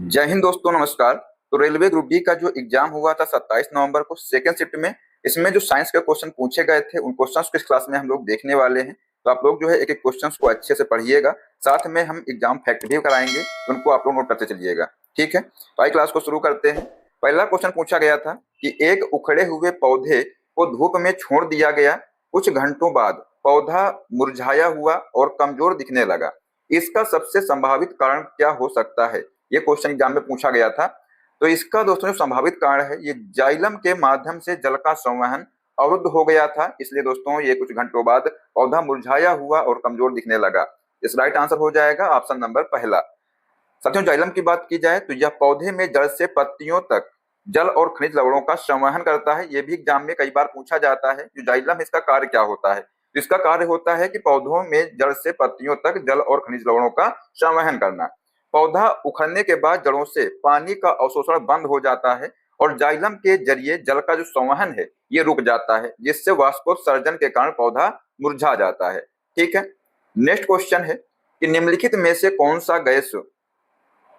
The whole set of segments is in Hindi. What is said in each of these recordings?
जय हिंद दोस्तों, नमस्कार। तो रेलवे ग्रुप डी का जो एग्जाम हुआ था 27 नवंबर को सेकेंड शिफ्ट में, इसमें जो साइंस के क्वेश्चन पूछे गए थे उन क्वेश्चंस को इस क्लास में हम लोग देखने वाले हैं। तो आप लोग जो है एक एक क्वेश्चंस को अच्छे से पढ़िएगा, साथ में हम एग्जाम फैक्ट भी कराएंगे, उनको आप लोग नोट करते चलिएगा। ठीक है, तो आई क्लास को शुरू करते हैं। पहला क्वेश्चन पूछा गया था कि एक उखड़े हुए पौधे को धूप में छोड़ दिया गया, कुछ घंटों बाद पौधा मुरझाया हुआ और कमजोर दिखने लगा। इसका सबसे संभावित कारण क्या हो सकता है? ये क्वेश्चन एग्जाम में पूछा गया था। तो इसका दोस्तों जो संभावित कारण है, ये जाइलम के माध्यम से जल का संवहन अवरुद्ध हो गया था, इसलिए दोस्तों ये कुछ घंटों बाद पौधा मुरझाया हुआ और कमजोर दिखने लगा। इस राइट आंसर हो जाएगा ऑप्शन नंबर पहला। साथियों, जाइलम की बात की जाए तो यह पौधे में जड़ से पत्तियों तक जल और खनिज लवणों का संवहन करता है। यह भी एग्जाम में कई बार पूछा जाता है, जो जाइलम इसका कार्य क्या होता है। तो इसका कार्य होता है कि पौधों में जड़ से पत्तियों तक जल और खनिज लवणों का संवहन करना। पौधा उखड़ने के बाद जड़ों से पानी का अवशोषण बंद हो जाता है और जाइलम के जरिए जल का जो संवहन है ये रुक जाता है, जिससे वाष्पोत्सर्जन के कारण पौधा मुरझा जाता है। ठीक है, नेक्स्ट क्वेश्चन है कि निम्नलिखित में से कौन सा गैस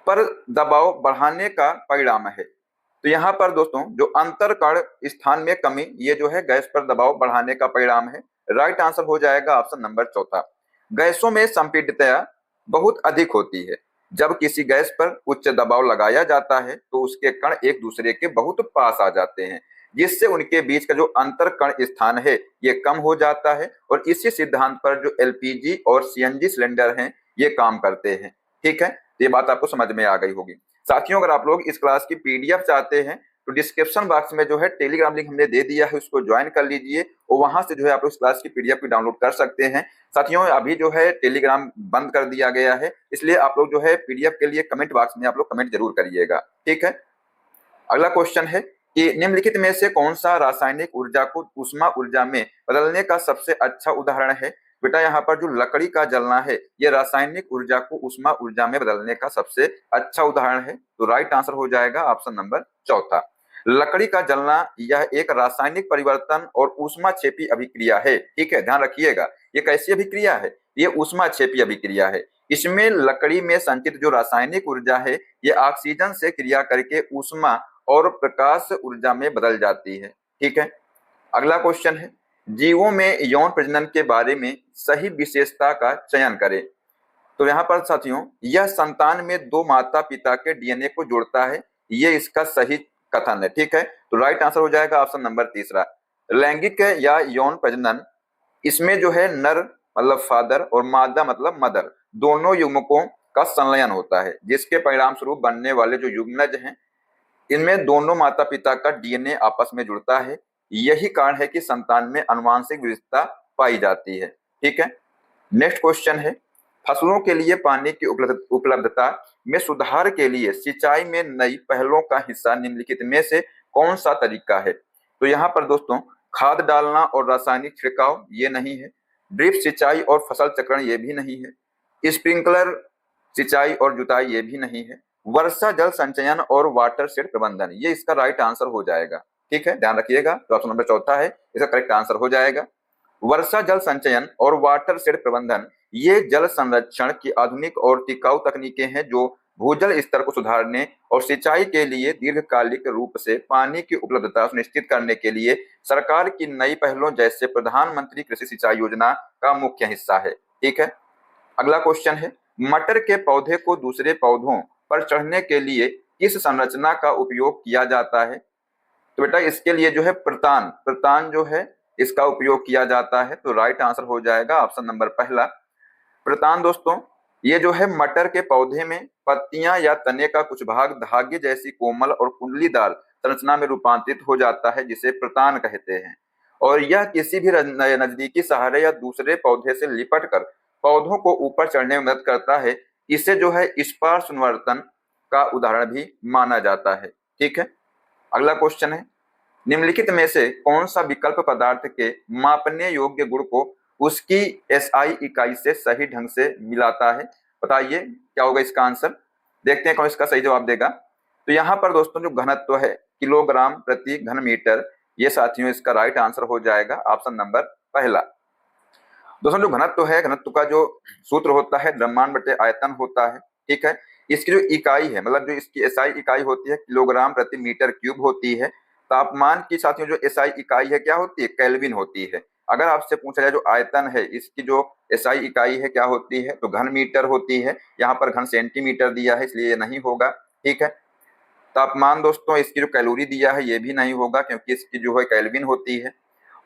पर दबाव बढ़ाने का परिणाम है? तो यहाँ पर दोस्तों जो अंतरकण स्थान में कमी, ये जो है गैस पर दबाव बढ़ाने का परिणाम है। राइट आंसर हो जाएगा ऑप्शन नंबर चौथा। गैसों में संपीडितता बहुत अधिक होती है। जब किसी गैस पर उच्च दबाव लगाया जाता है तो उसके कण एक दूसरे के बहुत पास आ जाते हैं, जिससे उनके बीच का जो अंतरकण स्थान है ये कम हो जाता है, और इसी सिद्धांत पर जो एलपीजी और सीएनजी सिलेंडर हैं ये काम करते हैं। ठीक है, ये बात आपको समझ में आ गई होगी। साथियों, अगर आप लोग इस क्लास की पीडीएफ चाहते हैं तो डिस्क्रिप्शन बॉक्स में जो है टेलीग्राम लिंक हमने दे दिया है, उसको ज्वाइन कर लीजिए और वहां से जो है आप लोग इस क्लास की पीडीएफ भी डाउनलोड कर सकते हैं। साथियों, अभी जो है टेलीग्राम बंद कर दिया गया है, इसलिए आप लोग जो है पीडीएफ के लिए कमेंट बॉक्स में आप लोग कमेंट जरूर करिएगा। ठीक है, अगला क्वेश्चन है कि निम्नलिखित में से कौन सा रासायनिक ऊर्जा को ऊष्मा ऊर्जा में बदलने का सबसे अच्छा उदाहरण है? बेटा, यहाँ पर जो लकड़ी का जलना है ये रासायनिक ऊर्जा को ऊष्मा ऊर्जा में बदलने का सबसे अच्छा उदाहरण है। तो राइट आंसर हो जाएगा ऑप्शन नंबर चौथा। लकड़ी का जलना यह एक रासायनिक परिवर्तन और ऊष्माक्षेपी अभिक्रिया है। ठीक है, ध्यान रखिएगा, ये कैसी अभिक्रिया है? ये ऊष्माक्षेपी अभिक्रिया है। इसमें लकड़ी में संचित जो रासायनिक ऊर्जा है ये ऑक्सीजन से क्रिया करके ऊष्मा और प्रकाश ऊर्जा में बदल जाती है। ठीक है, अगला क्वेश्चन है जीवों में यौन प्रजनन के बारे में सही विशेषता का चयन करें। तो यहाँ पर साथियों यह संतान में दो माता पिता के डीएनए को जोड़ता है, ये इसका सही कथन है। ठीक है, तो राइट आंसर हो जाएगा ऑप्शन नंबर तीसरा। लैंगिक या यौन प्रजनन, इसमें जो है नर मतलब फादर और मादा मतलब मदर, दोनों युग्मकों का संलयन होता है, जिसके परिणाम स्वरूप बनने वाले जो युग्मनज हैं इनमें दोनों माता पिता का डीएनए आपस में जुड़ता है। यही कारण है कि संतान में आनुवांशिक विविधता पाई जाती है। ठीक है, नेक्स्ट क्वेश्चन है फसलों के लिए पानी की उपलब्धता में सुधार के लिए सिंचाई में नई पहलों का हिस्सा निम्नलिखित में से कौन सा तरीका है? तो यहाँ पर दोस्तों खाद डालना और रासायनिक छिड़काव ये नहीं है, ड्रिप सिंचाई और फसल चक्रण ये भी नहीं है, स्प्रिंकलर सिंचाई और जुताई ये भी नहीं है, वर्षा जल संचयन और वाटर शेड प्रबंधन ये इसका राइट आंसर हो जाएगा। ठीक है, ध्यान रखिएगा, तो ऑप्शन नंबर चौथा है इसका करेक्ट आंसर हो जाएगा। वर्षा जल संचयन और वाटर शेड प्रबंधन ये जल संरक्षण की आधुनिक और टिकाऊ तकनीकें हैं जो भूजल स्तर को सुधारने और सिंचाई के लिए दीर्घकालिक रूप से पानी की उपलब्धता सुनिश्चित करने के लिए सरकार की नई पहलों जैसे प्रधानमंत्री कृषि सिंचाई योजना का मुख्य हिस्सा है। ठीक है, अगला क्वेश्चन है मटर के पौधे को दूसरे पौधों पर चढ़ने के लिए किस संरचना का उपयोग किया जाता है? तो बेटा इसके लिए जो है प्रतान प्रतान जो है इसका उपयोग किया जाता है। तो राइट आंसर हो जाएगा ऑप्शन नंबर पहला। प्रतान दोस्तों ये जो है मटर के पौधे में पत्तियां या तने का कुछ भाग धागे जैसी कोमल और कुंडलीदार संरचना में रूपांतरित हो जाता है, जिसे प्रतान कहते हैं, और यह किसी भी नजदीकी सहारे या दूसरे पौधे से लिपट कर पौधों को ऊपर चढ़ने में मदद करता है। इसे जो है स्पर्शनुवर्तन का उदाहरण भी माना जाता है। ठीक है, अगला क्वेश्चन है निम्नलिखित में से कौन सा विकल्प पदार्थ के मापने योग्य गुण को उसकी एसआई इकाई से सही ढंग से मिलाता है? बताइए क्या होगा इसका आंसर। देखते हैं कौन इसका सही जवाब देगा। तो यहाँ पर दोस्तों जो घनत्व है किलोग्राम प्रति घन मीटर, ये साथियों इसका राइट आंसर हो जाएगा ऑप्शन नंबर पहला। दोस्तों जो घनत्व है, घनत्व का जो सूत्र होता है द्रव्यमान बटे आयतन होता है। ठीक है, इसकी जो इकाई है, मतलब जो इसकी एसआई इकाई होती है किलोग्राम प्रति मीटर क्यूब होती है। तापमान की साथियों जो एसआई इकाई है क्या होती है, केल्विन होती है। अगर आपसे पूछा जाए जो आयतन है इसकी जो एसआई इकाई है क्या होती है, तो घन मीटर होती है। यहाँ पर घन सेंटीमीटर दिया है इसलिए ये नहीं होगा, ठीक है। तापमान दोस्तों इसकी जो कैलोरी दिया है ये भी नहीं होगा क्योंकि इसकी जो है केल्विन होती है।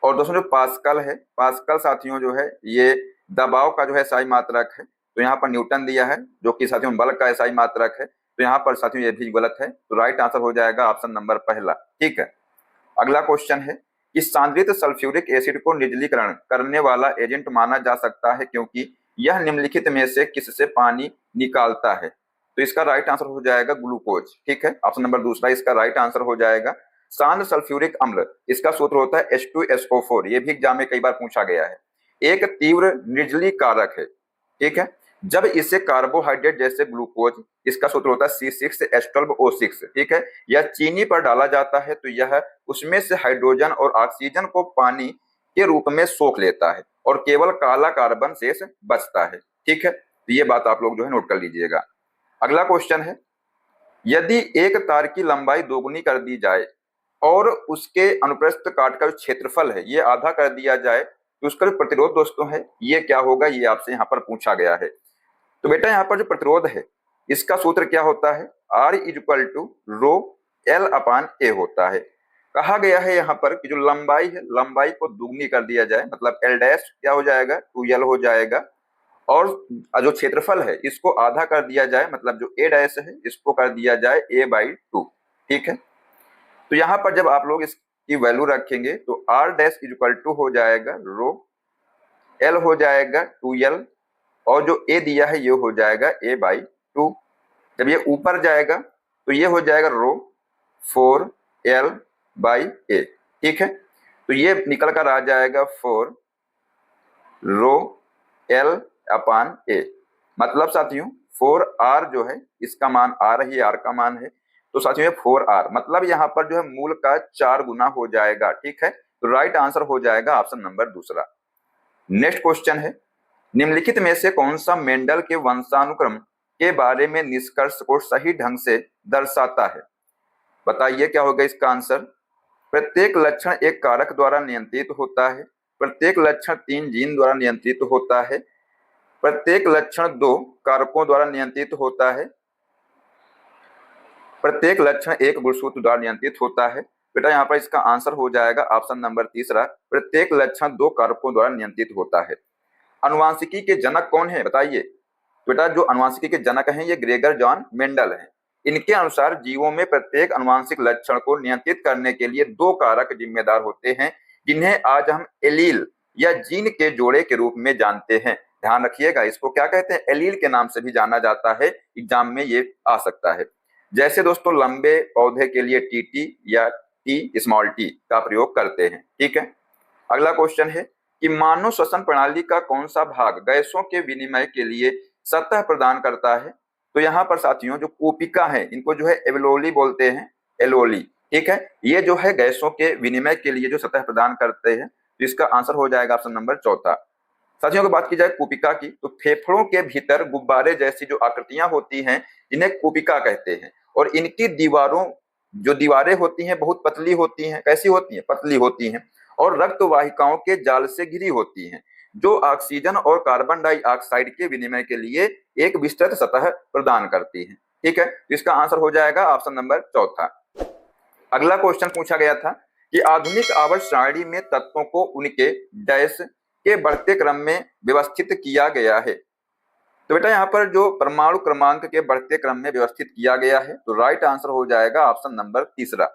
और दोस्तों जो पास्कल है, पास्कल साथियों जो है ये दबाव का जो है एसआई मात्रक है। तो यहाँ पर न्यूटन दिया है जो कि साथियों बल का एसआई मात्रक है। तो यहाँ पर साथियों ये भी गलत है, तो राइट आंसर हो जाएगा ऑप्शन नंबर पहला, ठीक है। अगला क्वेश्चन है कि सांद्रित सल्फ्यूरिक एसिड को निर्जलीकरण करने वाला एजेंट माना जा सकता है क्योंकि यह निम्नलिखित में से किससे पानी निकालता है। तो इसका राइट आंसर हो जाएगा ग्लूकोज, ठीक है। ऑप्शन नंबर दूसरा इसका राइट आंसर हो जाएगा। सांद्र सल्फ्यूरिक अम्ल, इसका सूत्र होता है H2SO4। ये भी एग्जाम में कई बार पूछा गया है। एक तीव्र निर्जलीकारक है, ठीक है। जब इसे कार्बोहाइड्रेट जैसे ग्लूकोज, इसका सूत्र होता है C6H12O6, ठीक है, यह चीनी पर डाला जाता है तो यह उसमें से हाइड्रोजन और ऑक्सीजन को पानी के रूप में सोख लेता है और केवल काला कार्बन शेष बचता है, ठीक है। तो ये बात आप लोग जो है नोट कर लीजिएगा। अगला क्वेश्चन है, यदि एक तार की लंबाई दोगुनी कर दी जाए और उसके अनुप्रस्थ काट का जो क्षेत्रफल है ये आधा कर दिया जाए तो उसका जो प्रतिरोध दोस्तों है ये क्या होगा, ये आपसे यहाँ पर पूछा गया है। तो बेटा यहाँ पर जो प्रतिरोध है इसका सूत्र क्या होता है, R equal to rho L upon A होता है। कहा गया है यहाँ पर कि जो लंबाई है लंबाई को दुगनी कर दिया जाए, मतलब L डैश क्या हो जाएगा 2L हो जाएगा, और जो क्षेत्रफल है इसको आधा कर दिया जाए, मतलब जो A डैश है इसको कर दिया जाए A/2, ठीक है। तो यहाँ पर जब आप लोग इसकी वैल्यू रखेंगे तो R डैश इक्वल टू हो जाएगा रो, L हो जाएगा 2L, और जो A दिया है ये हो जाएगा A/2। जब ये ऊपर जाएगा तो ये हो जाएगा रो 4L/A, ठीक है। तो ये निकल कर आ जाएगा 4 रो L अपान A। मतलब साथियों 4R जो है इसका मान R ही R का मान है, तो साथियों 4R मतलब यहाँ पर जो है मूल का 4 गुना हो जाएगा, ठीक है। तो राइट आंसर हो जाएगा ऑप्शन नंबर दूसरा। नेक्स्ट क्वेश्चन है, निम्नलिखित में से कौन सा मेंडल के वंशानुक्रम के बारे में निष्कर्ष को सही ढंग से दर्शाता है। बताइए क्या होगा इसका आंसर। प्रत्येक लक्षण एक कारक द्वारा नियंत्रित होता है, प्रत्येक लक्षण 3 जीन द्वारा नियंत्रित होता है, प्रत्येक लक्षण 2 कारकों द्वारा नियंत्रित होता है, प्रत्येक लक्षण एक गुणसूत्र द्वारा नियंत्रित होता है। बेटा यहाँ पर इसका आंसर हो जाएगा ऑप्शन नंबर तीसरा, प्रत्येक लक्षण 2 कारकों द्वारा नियंत्रित होता है। अनुवांशिकी के जनक कौन है बताइए। बेटा जो अनुवांशिकी के जनक हैं ये ग्रेगर जॉन मेंडल हैं। इनके अनुसार जीवों में प्रत्येक अनुवांशिक लक्षण को नियंत्रित करने के लिए 2 कारक जिम्मेदार होते हैं जिन्हें आज हम एलील या जीन के जोड़े के रूप में जानते हैं। ध्यान रखिएगा, इसको क्या कहते हैं, एलील के नाम से भी जाना जाता है, एग्जाम में ये आ सकता है। जैसे दोस्तों लंबे पौधे के लिए टीटी या टी स्मॉल टी का प्रयोग करते हैं, ठीक है। अगला क्वेश्चन है कि मानव श्वसन प्रणाली का कौन सा भाग गैसों के विनिमय के लिए सतह प्रदान करता है। तो यहाँ पर साथियों जो कोपिका है इनको जो है एल्वेओली बोलते हैं, एल्वेओली, ठीक है। ये जो है गैसों के विनिमय के लिए जो सतह प्रदान करते हैं, तो इसका आंसर हो जाएगा ऑप्शन नंबर चौथा। साथियों की बात की जाए कोपिका की, तो फेफड़ों के भीतर गुब्बारे जैसी जो आकृतियां होती हैं जिन्हें कोपिका कहते हैं, और इनकी दीवारें होती हैं बहुत पतली होती हैं। कैसी होती हैं, पतली होती हैं, और रक्त वाहिकाओं के जाल से घिरी होती हैं जो ऑक्सीजन और कार्बन डाइऑक्साइड के विनिमय के लिए एक विस्तृत सतह प्रदान करती हैं, ठीक है। तो इसका आंसर हो जाएगा ऑप्शन नंबर चौथा। अगला क्वेश्चन पूछा गया था कि आधुनिक आवर्त सारणी में तत्वों को उनके डैश के बढ़ते क्रम में व्यवस्थित किया गया है। तो बेटा यहाँ पर जो परमाणु क्रमांक के बढ़ते क्रम में व्यवस्थित किया गया है, तो राइट आंसर हो जाएगा ऑप्शन नंबर तीसरा।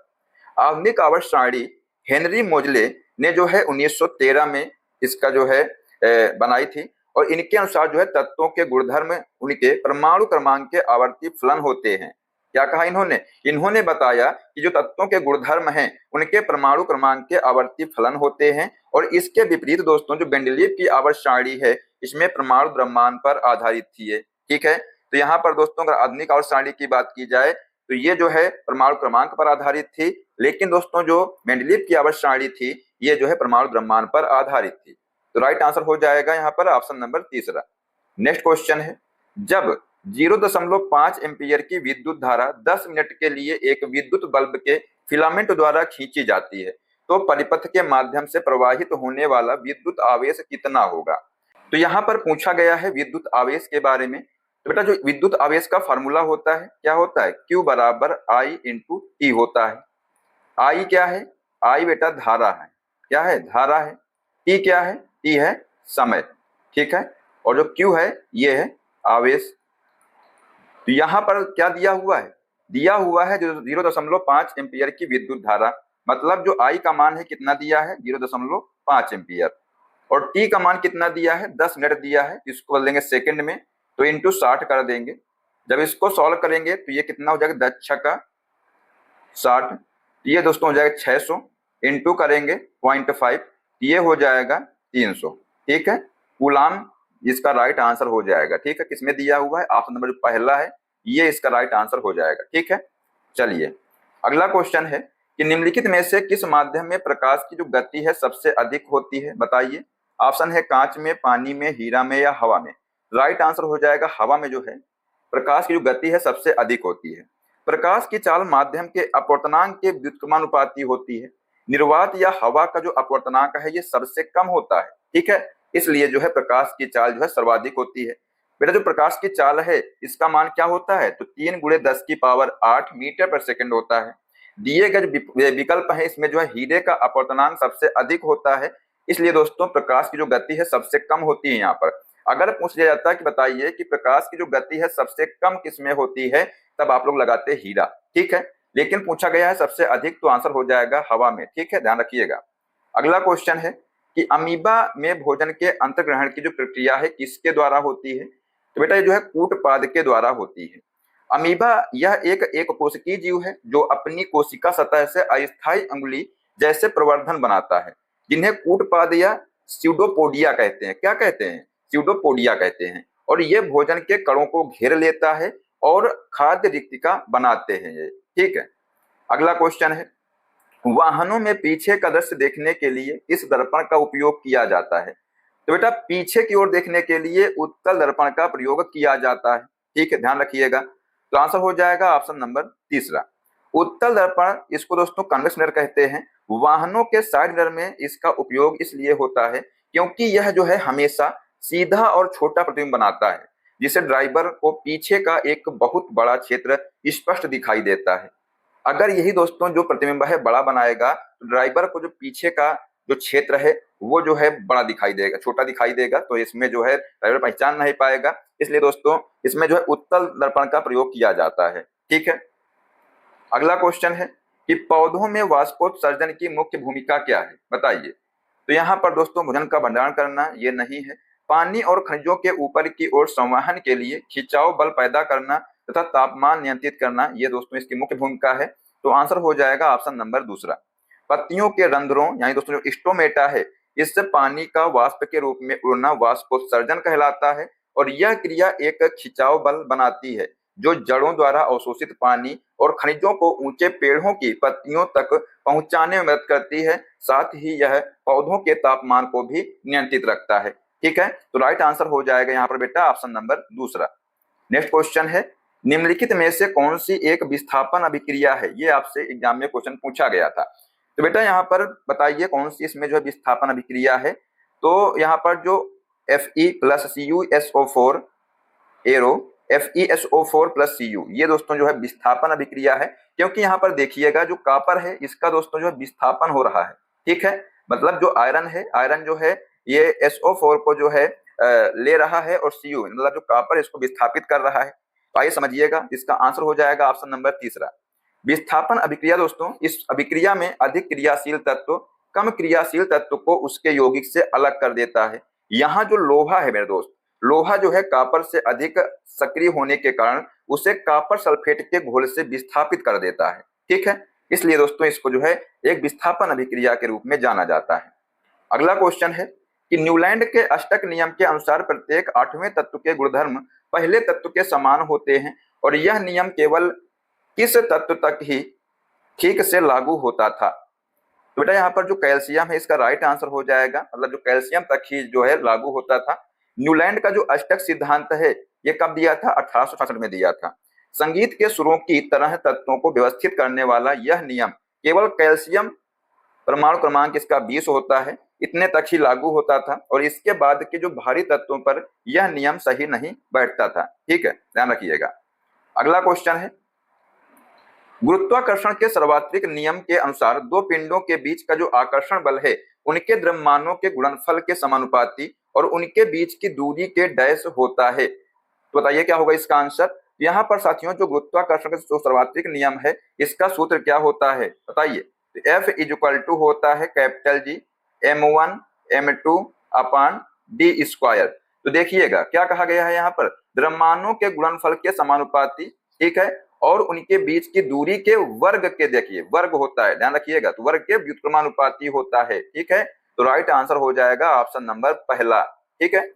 आधुनिक आवर्त सारणी हेनरी मोजले ने जो है 1913 में इसका जो है बनाई थी, और इनके अनुसार जो है तत्वों के गुणधर्म उनके परमाणु क्रमांक के आवर्ती फलन होते हैं। क्या कहा इन्होंने बताया कि जो तत्वों के गुणधर्म हैं उनके परमाणु क्रमांक के आवर्ती फलन होते हैं, और इसके विपरीत दोस्तों जो मेंडलीव की आवर्त सारणी है इसमें परमाणु द्रव्यमान पर आधारित थी है, ठीक है। तो यहाँ पर दोस्तों अगर आधुनिक आवर्त सारणी की बात की जाए तो ये जो है परमाणु क्रमांक पर आधारित थी, लेकिन दोस्तों जो मेंडलीव की आवर्त सारणी थी ये जो है परमाणु द्रव्यमान पर आधारित थी। तो राइट आंसर हो जाएगा यहाँ पर ऑप्शन नंबर तीसरा। नेक्स्ट क्वेश्चन है, जब 0.5 एम्पीयर की विद्युत धारा 10 मिनट के लिए एक विद्युत बल्ब के फिलामेंट द्वारा खींची जाती है, तो परिपथ के माध्यम से प्रवाहित होने वाला विद्युत आवेश कितना होगा। तो यहाँ पर पूछा गया है विद्युत आवेश के बारे में। तो बेटा जो विद्युत आवेश का फॉर्मूला होता है क्या होता है, Q बराबर I इंटू टी होता है। I क्या है, I बेटा धारा है, क्या है, धारा है। T क्या है, T है समय, ठीक है। और जो Q है ये है आवेश। तो यहाँ पर क्या दिया हुआ है, दिया हुआ है जो 0.5 एम्पियर की विद्युत धारा, मतलब जो I का मान है कितना दिया है 0.5 एम्पियर, और T का मान कितना दिया है 10 मिनट दिया है, इसको बदलेंगे सेकंड में तो इंटू 60 कर देंगे। जब इसको सॉल्व करेंगे तो ये कितना हो जाएगा 10 छक्का 60, ये दोस्तों हो जाएगा 600, इंटू करेंगे 0.5, ये हो जाएगा 300, ठीक है। कूलाम इसका राइट आंसर हो जाएगा, ठीक है। किसमें दिया हुआ है, ऑप्शन नंबर जो पहला है ये इसका राइट आंसर हो जाएगा, ठीक है। चलिए अगला क्वेश्चन है कि निम्नलिखित में से किस माध्यम में प्रकाश की जो गति है सबसे अधिक होती है, बताइए। ऑप्शन है कांच में, पानी में, हीरा में या हवा में। राइट आंसर हो जाएगा हवा में जो है प्रकाश की जो गति है सबसे अधिक होती है। प्रकाश की चाल माध्यम के अपवर्तनांक के व्युत्क्रमानुपाती होती है। निर्वात या हवा का जो अपवर्तनांक है ये सबसे कम होता है, ठीक है, इसलिए जो है प्रकाश की चाल जो है सर्वाधिक होती है। बेटा जो प्रकाश की चाल है इसका मान क्या होता है, तो 3 × 10⁸ मीटर पर सेकंड होता है। दिए गए विकल्प है इसमें जो है हीरे का अपवर्तनांक सबसे अधिक होता है, इसलिए दोस्तों प्रकाश की जो गति है सबसे कम होती है। यहाँ पर अगर पूछ लिया जाता है कि बताइए कि प्रकाश की जो गति है सबसे कम किसमें होती है, तब आप लोग लगाते हीरा, ठीक है। लेकिन पूछा गया है सबसे अधिक, तो आंसर हो जाएगा हवा में, ठीक है, ध्यान रखिएगा। अगला क्वेश्चन है कि अमीबा में भोजन के अंतर्ग्रहण की जो प्रक्रिया है किसके द्वारा होती है, तो बेटा ये जो है कूटपाद के द्वारा होती है। अमीबा यह एक कोशिकीय जीव है जो अपनी कोशिका सतह से अस्थायी अंगुली जैसे प्रवर्धन बनाता है, जिन्हें कूटपाद या स्यूडोपोडिया कहते हैं। क्या कहते हैं, स्यूडोपोडिया कहते हैं। और ये भोजन के कणों को घेर लेता है और खाद्य रिक्तिका बनाते हैं ये, ठीक है। अगला क्वेश्चन है वाहनों में पीछे का दृश्य देखने के लिए इस दर्पण का उपयोग किया जाता है, तो बेटा पीछे की ओर देखने के लिए उत्तल दर्पण का प्रयोग किया जाता है, ठीक है, ध्यान रखिएगा। तो आंसर हो जाएगा ऑप्शन नंबर तीसरा। उत्तल दर्पण इसको दोस्तों कन्वेक्स मिरर कहते हैं। वाहनों के साइड मिरर में इसका उपयोग इसलिए होता है क्योंकि यह जो है हमेशा सीधा और छोटा प्रतिबिंब बनाता है, जिससे ड्राइवर को पीछे का एक बहुत बड़ा क्षेत्र स्पष्ट दिखाई देता है। अगर यही दोस्तों जो प्रतिबिंब है बड़ा बनाएगा तो ड्राइवर को जो पीछे का जो क्षेत्र है वो जो है बड़ा दिखाई देगा, छोटा दिखाई देगा, तो इसमें जो है ड्राइवर पहचान नहीं पाएगा। इसलिए दोस्तों इसमें जो है उत्तल दर्पण का प्रयोग किया जाता है, ठीक है। अगला क्वेश्चन है कि पौधों में वाष्पोत्सर्जन की मुख्य भूमिका क्या है, बताइए। तो यहाँ पर दोस्तों भोजन का भंडारण करना ये नहीं है, पानी और खनिजों के ऊपर की ओर संवहन के लिए खिंचाव बल पैदा करना तथा तापमान नियंत्रित करना, ये दोस्तों इसकी मुख्य भूमिका है। तो आंसर हो जाएगा ऑप्शन नंबर दूसरा। पत्तियों के रंध्रों यानी दोस्तों जो स्टोमेटा है इससे पानी का वाष्प के रूप में उड़ना वाष्पोत्सर्जन कहलाता है, और यह क्रिया एक खिंचाव बल बनाती है जो जड़ों द्वारा अवशोषित पानी और खनिजों को ऊंचे पेड़ों की पत्तियों तक पहुंचाने में मदद करती है। साथ ही यह पौधों के तापमान को भी नियंत्रित रखता है, ठीक है। तो राइट आंसर हो जाएगा यहाँ पर बेटा ऑप्शन नंबर दूसरा। नेक्स्ट क्वेश्चन है निम्नलिखित में से कौन सी एक विस्थापन अभिक्रिया है, ये आपसे एग्जाम में क्वेश्चन पूछा गया था। तो बेटा यहाँ पर बताइए कौन सी इसमें जो है विस्थापन अभिक्रिया है। तो यहाँ पर जो Fe + CuSO4 arrow FeSO4 + Cu ये दोस्तों जो है विस्थापन अभिक्रिया है, क्योंकि यहाँ पर देखिएगा जो कॉपर है इसका दोस्तों जो है विस्थापन हो रहा है, ठीक है। मतलब जो आयरन है, आयरन जो है ये SO4 को जो है ले रहा है, और Cu मतलब जो कॉपर इसको विस्थापित कर रहा है। तो आइए समझिएगा, इसका आंसर हो जाएगा ऑप्शन नंबर तीसरा। विस्थापन अभिक्रिया दोस्तों, इस अभिक्रिया में अधिक क्रियाशील तत्व कम क्रियाशील तत्व को उसके यौगिक से अलग कर देता है। यहाँ जो लोहा है मेरे दोस्त, लोहा जो है कॉपर से अधिक सक्रिय होने के कारण उसे कॉपर सल्फेट के घोल से विस्थापित कर देता है, ठीक है। इसलिए दोस्तों इसको जो है एक विस्थापन अभिक्रिया के रूप में जाना जाता है। अगला क्वेश्चन है कि न्यूलैंड के अष्टक नियम के अनुसार प्रत्येक 8वें तत्व के गुणधर्म पहले तत्व के समान होते हैं, और यह नियम केवल किस तत्व तक ही ठीक से लागू होता था। तो बेटा यहाँ पर जो कैल्शियम है इसका राइट आंसर हो जाएगा, मतलब जो कैल्शियम तक ही जो है लागू होता था। न्यूलैंड का जो अष्टक सिद्धांत है ये कब दिया था? 1866 में दिया था। संगीत के सुरों की तरह तत्वों को व्यवस्थित करने वाला यह नियम केवल कैल्शियम परमाणु क्रमांक इसका 20 होता है, इतने तक ही लागू होता था और इसके बाद के जो भारी तत्वों पर यह नियम सही नहीं बैठता था। ठीक है, ध्यान रखिएगा। अगला क्वेश्चन है, गुरुत्वाकर्षण के सर्वात्रिक नियम के अनुसार दो पिंडों के बीच का जो आकर्षण बल है उनके द्रव्यमानों के गुणनफल के समानुपाती और उनके बीच की दूरी के डैश होता है। तो बताइए क्या होगा इसका आंसर? यहाँ पर साथियों जो गुरुत्वाकर्षण का जो सर्वात्रिक नियम है इसका सूत्र क्या होता है बताइए? F इज इक्वल टू होता है कैपिटल G m1 m2 अपान d स्क्वायर। तो देखिएगा क्या कहा गया है यहाँ पर, द्रव्यमानों के गुणनफल के समानुपाती, ठीक है, और उनके बीच की दूरी के वर्ग के, देखिए वर्ग होता है, ध्यान रखिएगा, तो वर्ग के व्युत्क्रमानुपाती होता है। ठीक है, तो राइट आंसर हो जाएगा ऑप्शन नंबर पहला। ठीक है,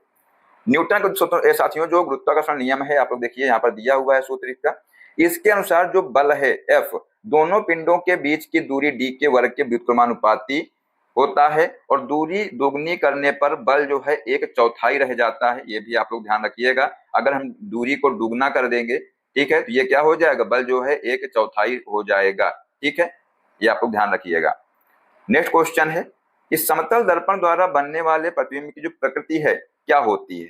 न्यूटन के सूत्र साथियों जो गुरुत्वाकर्षण नियम है आप लोग देखिए यहाँ पर दिया हुआ है सूत्र इसका, इसके अनुसार जो बल है F दोनों पिंडों के बीच की दूरी d के वर्ग के व्युत्क्रमानुपाती होता है और दूरी दोगुनी करने पर बल जो है 1/4 रह जाता है। ये भी आप लोग ध्यान रखिएगा, अगर हम दूरी को दुगना कर देंगे, ठीक है, तो ये क्या हो जाएगा, बल जो है 1/4 हो जाएगा। ठीक है, ये आप लोग ध्यान रखिएगा। नेक्स्ट क्वेश्चन है, इस समतल दर्पण द्वारा बनने वाले प्रतिबिंब की जो प्रकृति है क्या होती है?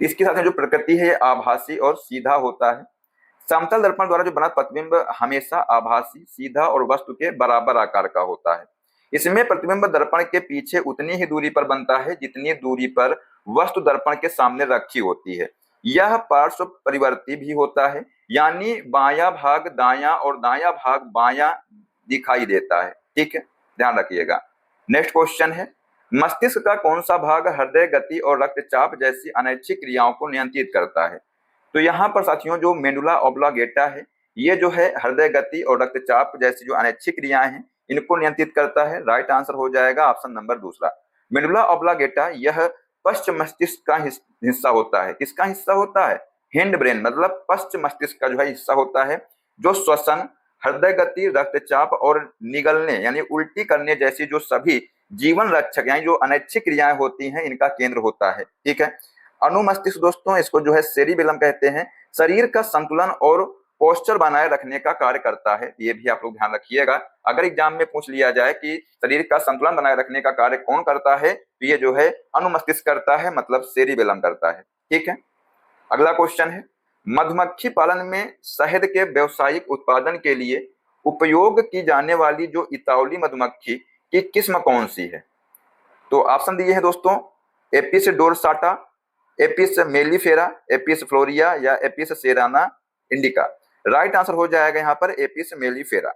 इसके साथ में जो प्रकृति है ये आभासी और सीधा होता है। समतल दर्पण द्वारा जो बना प्रतिबिंब हमेशा आभासी, सीधा और वस्तु के बराबर आकार का होता है। इसमें प्रतिबिंब दर्पण के पीछे उतनी ही दूरी पर बनता है जितनी दूरी पर वस्तु दर्पण के सामने रखी होती है। यह पार्श्व परिवर्ती भी होता है, यानी बायां भाग दायां और दायां भाग बायां दिखाई देता है। ठीक है, ध्यान रखिएगा। नेक्स्ट क्वेश्चन है, मस्तिष्क का कौन सा भाग हृदय गति और रक्तचाप जैसी अनैच्छिक क्रियाओं को नियंत्रित करता है? तो यहाँ पर साथियों जो मेडुला ऑब्लांगेटा है ये जो है हृदय गति और रक्तचाप जैसी जो अनैच्छिक क्रियाएं हैं इनको नियंत्रित करता है। राइट आंसर हो जाएगा ऑप्शन नंबर दूसरा। मेडुला ऑब्लांगेटा यह पश्च मस्तिष्क का हिस्सा होता है। किसका हिस्सा होता है? हिंड ब्रेन, मतलब पश्च मस्तिष्क का जो है हिस्सा होता है, जो श्वसन, हृदय गति, रक्तचाप और निगलने यानी उल्टी करने जैसी जो सभी जीवन रक्षक यानी जो अनैच्छिक क्रियाएं होती हैं इनका केंद्र होता है। ठीक है, अनुमस्तिष्क दोस्तों इसको जो है सेरिबेलम कहते हैं, शरीर का संतुलन और पोस्चर बनाए रखने का कार्य करता है। ये भी आप लोग ध्यान रखिएगा, अगर एग्जाम में पूछ लिया जाए कि शरीर का संतुलन बनाए रखने का कार्य कौन करता है तो ये जो है अनुमस्तिष्क करता है, मतलब सेरिबेलम करता है। ठीक है, अगला क्वेश्चन है, मधुमक्खी पालन में शहद के व्यावसायिक उत्पादन के लिए उपयोग की जाने वाली जो इतावली मधुमक्खी की किस्म कौन सी है? तो ऑप्शन दिए हैं दोस्तों, Apis dorsata, Apis mellifera, Apis florea या Apis cerana indica. Right answer हो जाएगा यहाँ पर एपिस मेलिफेरा।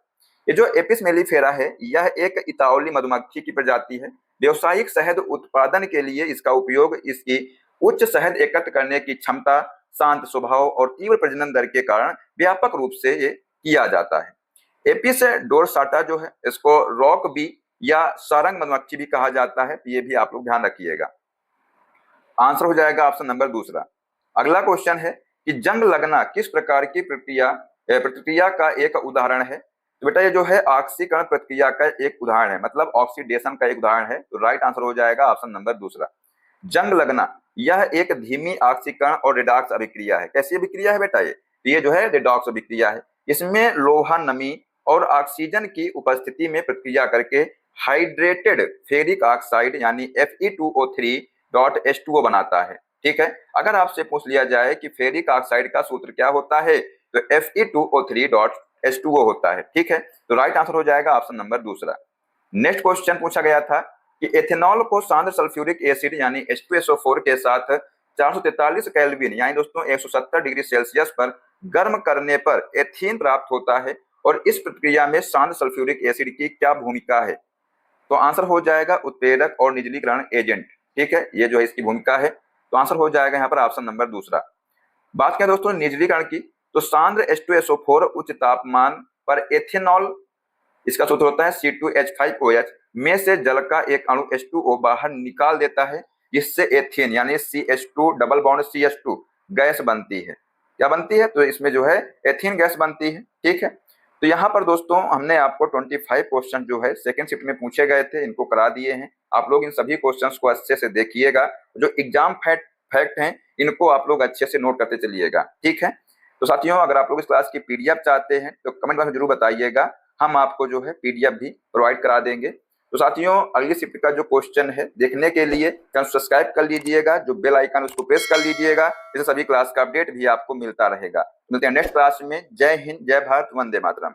ये जो एपिस मेलिफेरा है यह एक इतावली मधुमक्खी की प्रजाति है। व्यावसायिक शहद उत्पादन के लिए इसका उपयोग इसकी उच्च शहद एकत्र करने की क्षमता, शांत स्वभाव और तीव्र प्रजनन दर के कारण व्यापक रूप से ये किया जाता है। एपिस डोरसाटा जो है इसको रॉक बी या सारंग मधुमक्खी भी कहा जाता है, ये भी आप लोग ध्यान रखिएगा। आंसर हो जाएगा ऑप्शन नंबर दूसरा। अगला क्वेश्चन है कि जंग लगना किस प्रकार की प्रतिक्रिया का एक उदाहरण है? तो बेटा ये जो है ऑक्सीकरण प्रतिक्रिया का एक उदाहरण है, मतलब ऑक्सीडेशन का एक उदाहरण है। तो राइट आंसर हो जाएगा ऑप्शन नंबर दूसरा। जंग लगना यह एक धीमी ऑक्सीकरण और रिडॉक्स अभिक्रिया है। कैसी अभिक्रिया है बेटा? ये जो है रिडॉक्स अभिक्रिया है। इसमें लोहा नमी और ऑक्सीजन की उपस्थिति में प्रतिक्रिया करके हाइड्रेटेड फेरिक ऑक्साइड यानी Fe2O3.H2O बनाता है। ठीक है, अगर आपसे पूछ लिया जाए कि फेरिक ऑक्साइड का सूत्र क्या होता है तो Fe2O3.H2O होता है। ठीक है, तो राइट आंसर हो जाएगा ऑप्शन नंबर दूसरा। नेक्स्ट क्वेश्चन पूछा गया था कि एथेनॉल को सांद्र सल्फ्यूरिक एसिड यानी H2SO4 के साथ 443 केल्विन यानी दोस्तों 170 डिग्री सेल्सियस पर गर्म करने पर एथीन प्राप्त होता है और इस प्रक्रिया में सांद्र सल्फ्यूरिक एसिड की क्या भूमिका है? तो आंसर हो जाएगा उत्प्रेरक और निर्जलीकरण एजेंट। ठीक है, ये जो है इसकी भूमिका है, तो आंसर हो जाएगा यहाँ पर ऑप्शन नंबर दूसरा। बात करें दोस्तों निर्जलीकरण की, तो सांद्र H2SO4 उच्च तापमान पर एथेनॉल, इसका सूत्र होता है C2H5OH में से जल का एक अणु H2O बाहर निकाल देता है, जिससे एथेन यानी CH2 double bond CH2 gas बनती है। क्या बनती है? तो इसमें जो है एथेन गैस बनती है। ठीक है, तो यहाँ पर दोस्तों हमने आपको 25 क्वेश्चन जो है सेकंड शिफ्ट में पूछे गए थे, इनको करा दिए हैं। आप लोग इन सभी क्वेश्चंस को अच्छे से देखिएगा। जो एग्जाम फैक्ट फैक्ट हैं, इनको आप लोग अच्छे से नोट करते चलिएगा। ठीक है, तो साथियों अगर आप लोग इस क्लास की पीडीएफ चाहते हैं तो कमेंट बॉक्स में जरूर बताइएगा, हम आपको जो है पीडीएफ भी प्रोवाइड करा देंगे। तो साथियों अगली शिफ्ट का जो क्वेश्चन है देखने के लिए चैनल सब्सक्राइब कर लीजिएगा, जो बेल आइकन उसको प्रेस कर लीजिएगा, इससे सभी क्लास का अपडेट भी आपको मिलता रहेगा। मिलते हैं नेक्स्ट क्लास में। जय हिंद, जय भारत, वंदे मातरम।